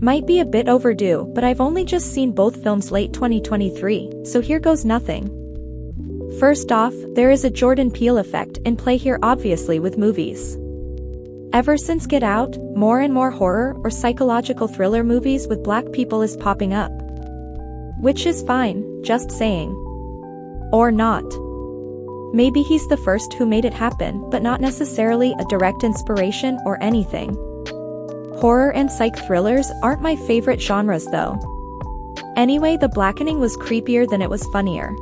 Might be a bit overdue, but I've only just seen both films late 2023, so here goes nothing. First off, there is a Jordan Peele effect in play here, obviously, with movies. Ever since Get Out, more and more horror or psychological thriller movies with black people is popping up. Which is fine, just saying. Or not. Maybe he's the first who made it happen, but not necessarily a direct inspiration or anything. Horror and psych thrillers aren't my favorite genres though. Anyway, The Blackening was creepier than it was funnier.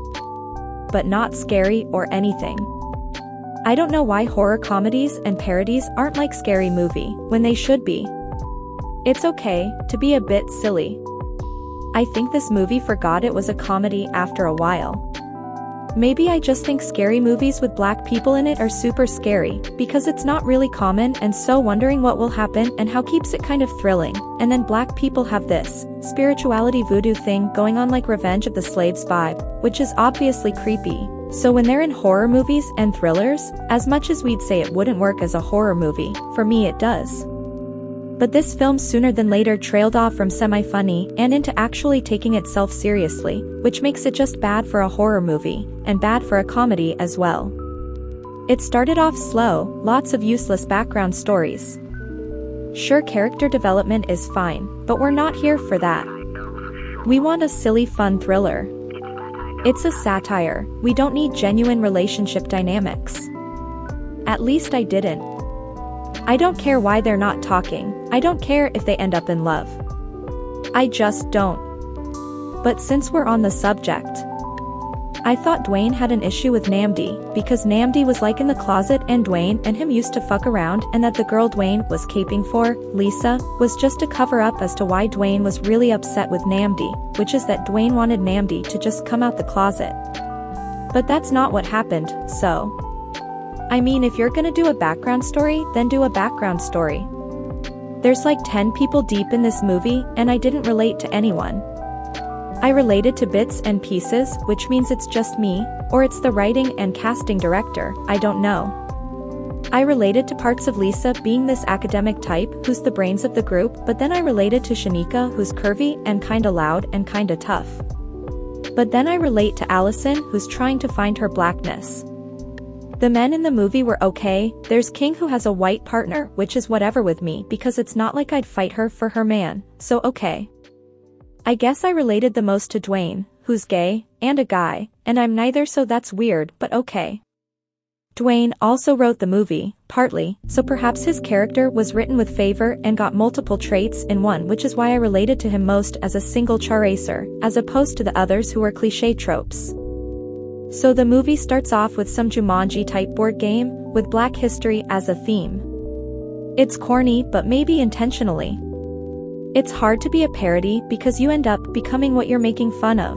But not scary or anything. I don't know why horror comedies and parodies aren't like Scary Movie, when they should be. It's okay to be a bit silly. I think this movie forgot it was a comedy after a while. Maybe I just think scary movies with black people in it are super scary, because it's not really common, and so wondering what will happen and how keeps it kind of thrilling. And then black people have this spirituality voodoo thing going on, like Revenge of the Slaves vibe, which is obviously creepy. So when they're in horror movies and thrillers, as much as we'd say it wouldn't work as a horror movie, for me it does. But this film sooner than later trailed off from semi-funny and into actually taking itself seriously, which makes it just bad for a horror movie, and bad for a comedy as well. It started off slow, lots of useless background stories. Sure, character development is fine, but we're not here for that. We want a silly fun thriller. It's a satire, we don't need genuine relationship dynamics. At least I didn't. I don't care why they're not talking, I don't care if they end up in love. I just don't. But since we're on the subject, I thought Dwayne had an issue with Namdi, because Namdi was like in the closet and Dwayne and him used to fuck around, and that the girl Dwayne was caping for, Lisa, was just a cover-up as to why Dwayne was really upset with Namdi, which is that Dwayne wanted Namdi to just come out the closet. But that's not what happened, so. I mean, if you're gonna do a background story, then do a background story. There's like 10 people deep in this movie, and I didn't relate to anyone. I related to bits and pieces, which means it's just me, or it's the writing and casting director, I don't know. I related to parts of Lisa being this academic type who's the brains of the group, but then I related to Shanika who's curvy and kinda loud and kinda tough. But then I relate to Allison who's trying to find her blackness. The men in the movie were okay. There's King who has a white partner, which is whatever with me because it's not like I'd fight her for her man, so okay. I guess I related the most to Dwayne, who's gay, and a guy, and I'm neither, so that's weird, but okay. Dwayne also wrote the movie, partly, so perhaps his character was written with favor and got multiple traits in one, which is why I related to him most as a single characer, as opposed to the others who were cliché tropes. So the movie starts off with some Jumanji-type board game, with Black history as a theme. It's corny, but maybe intentionally. It's hard to be a parody because you end up becoming what you're making fun of.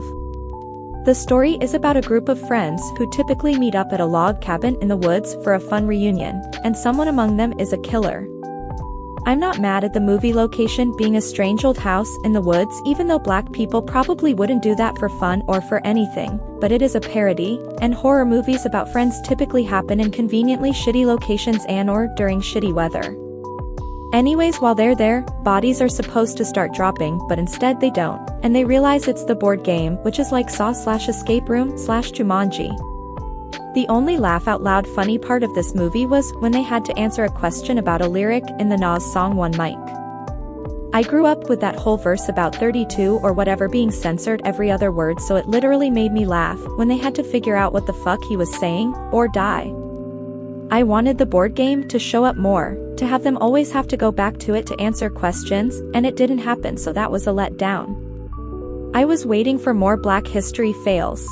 The story is about a group of friends who typically meet up at a log cabin in the woods for a fun reunion, and someone among them is a killer. I'm not mad at the movie location being a strange old house in the woods, even though black people probably wouldn't do that for fun or for anything, but it is a parody, and horror movies about friends typically happen in conveniently shitty locations and/or during shitty weather. Anyways, while they're there, bodies are supposed to start dropping, but instead they don't, and they realize it's the board game, which is like Saw/Escape Room/Jumanji. The only laugh-out-loud funny part of this movie was when they had to answer a question about a lyric in the Nas song One Mic. I grew up with that whole verse about 32 or whatever being censored every other word, so it literally made me laugh when they had to figure out what the fuck he was saying, or die. I wanted the board game to show up more, to have them always have to go back to it to answer questions, and it didn't happen, so that was a letdown. I was waiting for more Black history fails.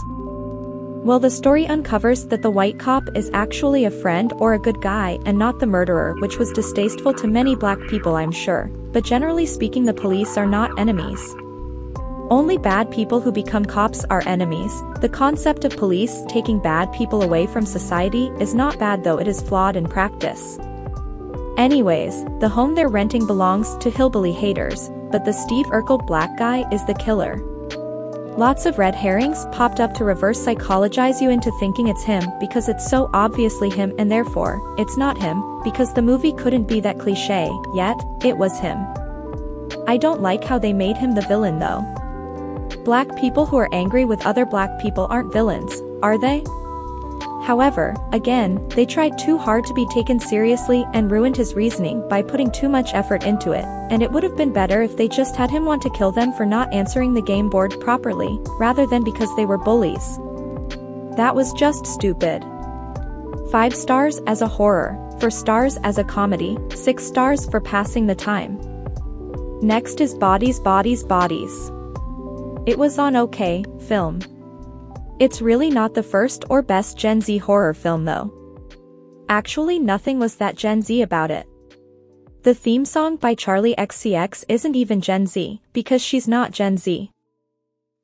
Well, the story uncovers that the white cop is actually a friend or a good guy and not the murderer, which was distasteful to many black people, I'm sure, but generally speaking the police are not enemies. Only bad people who become cops are enemies. The concept of police taking bad people away from society is not bad, though it is flawed in practice. Anyways, the home they're renting belongs to hillbilly haters, but the Steve Urkel black guy is the killer. Lots of red herrings popped up to reverse psychologize you into thinking it's him because it's so obviously him, and therefore, it's not him, because the movie couldn't be that cliché, yet, it was him. I don't like how they made him the villain though. Black people who are angry with other black people aren't villains, are they? However, again, they tried too hard to be taken seriously and ruined his reasoning by putting too much effort into it, and it would have been better if they just had him want to kill them for not answering the game board properly, rather than because they were bullies. That was just stupid. 5 stars as a horror, 4 stars as a comedy, 6 stars for passing the time. Next is Bodies. It was an okay film. It's really not the first or best Gen Z horror film though. Actually, nothing was that Gen Z about it. The theme song by Charlie XCX isn't even Gen Z, because she's not Gen Z.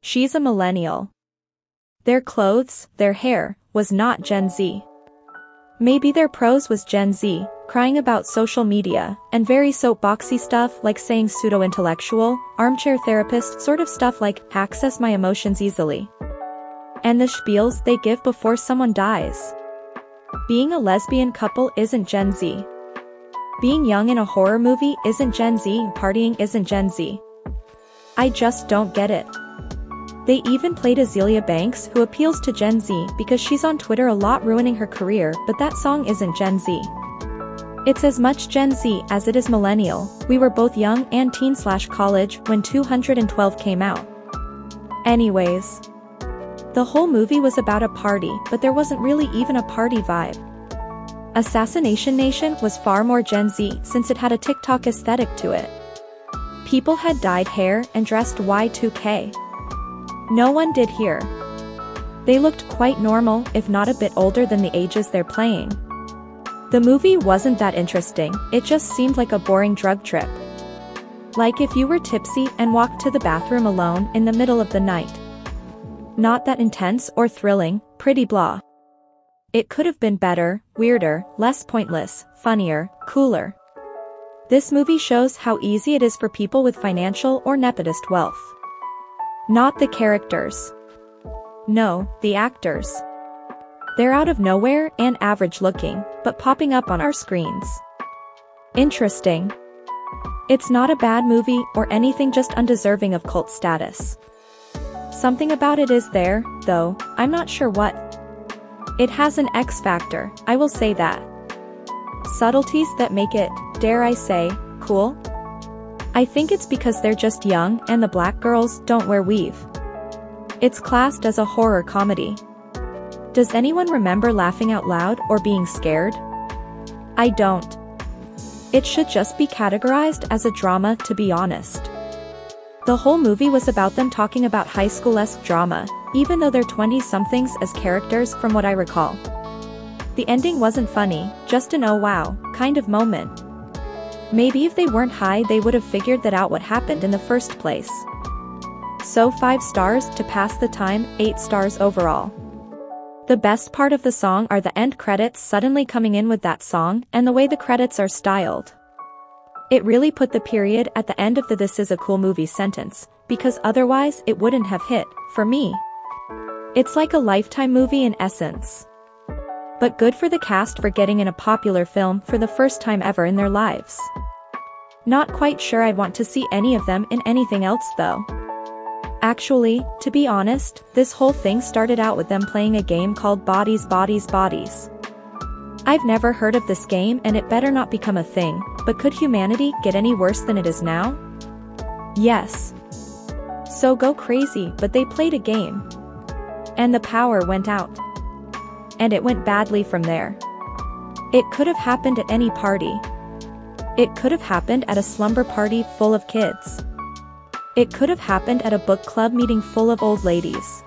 She's a millennial. Their clothes, their hair, was not Gen Z. Maybe their prose was Gen Z, crying about social media, and very soapboxy stuff like saying pseudo-intellectual, armchair therapist sort of stuff like, access my emotions easily. And the spiels they give before someone dies. Being a lesbian couple isn't Gen Z. Being young in a horror movie isn't Gen Z, partying isn't Gen Z. I just don't get it. They even played Azealia Banks, who appeals to Gen Z because she's on Twitter a lot ruining her career, but that song isn't Gen Z. It's as much Gen Z as it is millennial. We were both young and teen/college when 212 came out. Anyways. The whole movie was about a party, but there wasn't really even a party vibe. Assassination Nation was far more Gen Z since it had a TikTok aesthetic to it. People had dyed hair and dressed Y2K. No one did here. They looked quite normal, if not a bit older than the ages they're playing. The movie wasn't that interesting, it just seemed like a boring drug trip. Like if you were tipsy and walked to the bathroom alone in the middle of the night. Not that intense or thrilling, pretty blah. It could have been better, weirder, less pointless, funnier, cooler. This movie shows how easy it is for people with financial or nepotist wealth. Not the characters. No, the actors. They're out of nowhere and average looking, but popping up on our screens. Interesting. It's not a bad movie or anything, just undeserving of cult status. Something about it is there, though, I'm not sure what. It has an X factor, I will say that. Subtleties that make it, dare I say, cool? I think it's because they're just young and the black girls don't wear weave. It's classed as a horror comedy. Does anyone remember laughing out loud or being scared? I don't. It should just be categorized as a drama, to be honest. The whole movie was about them talking about high school-esque drama, even though they're 20-somethings as characters from what I recall. The ending wasn't funny, just an oh wow kind of moment. Maybe if they weren't high they would have figured that out what happened in the first place. So 5 stars to pass the time, 8 stars overall. The best part of the song are the end credits suddenly coming in with that song and the way the credits are styled. It really put the period at the end of the "this is a cool movie" sentence, because otherwise it wouldn't have hit, for me. It's like a Lifetime movie in essence. But good for the cast for getting in a popular film for the first time ever in their lives. Not quite sure I'd want to see any of them in anything else though. Actually, to be honest, this whole thing started out with them playing a game called Bodies. I've never heard of this game and it better not become a thing, but could humanity get any worse than it is now? Yes. So go crazy, but they played a game. And the power went out. And it went badly from there. It could have happened at any party. It could have happened at a slumber party full of kids. It could have happened at a book club meeting full of old ladies.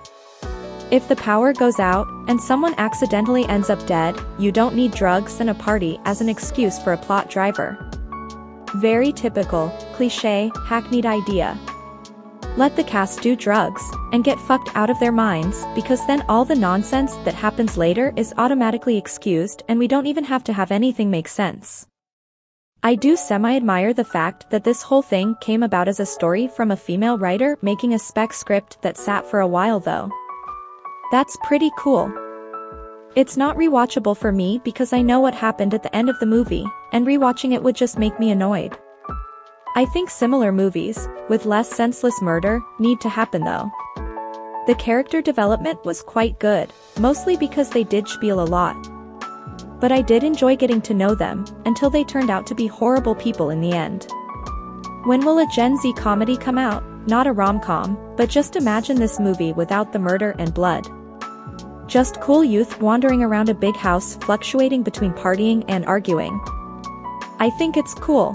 If the power goes out, and someone accidentally ends up dead, you don't need drugs and a party as an excuse for a plot driver. Very typical, cliché, hackneyed idea. Let the cast do drugs, and get fucked out of their minds, because then all the nonsense that happens later is automatically excused and we don't even have to have anything make sense. I do semi-admire the fact that this whole thing came about as a story from a female writer making a spec script that sat for a while though. That's pretty cool. It's not rewatchable for me because I know what happened at the end of the movie, and rewatching it would just make me annoyed. I think similar movies, with less senseless murder, need to happen though. The character development was quite good, mostly because they did spiel a lot. But I did enjoy getting to know them, until they turned out to be horrible people in the end. When will a Gen Z comedy come out? Not a rom-com, but just imagine this movie without the murder and blood. Just cool youth wandering around a big house fluctuating between partying and arguing. I think it's cool.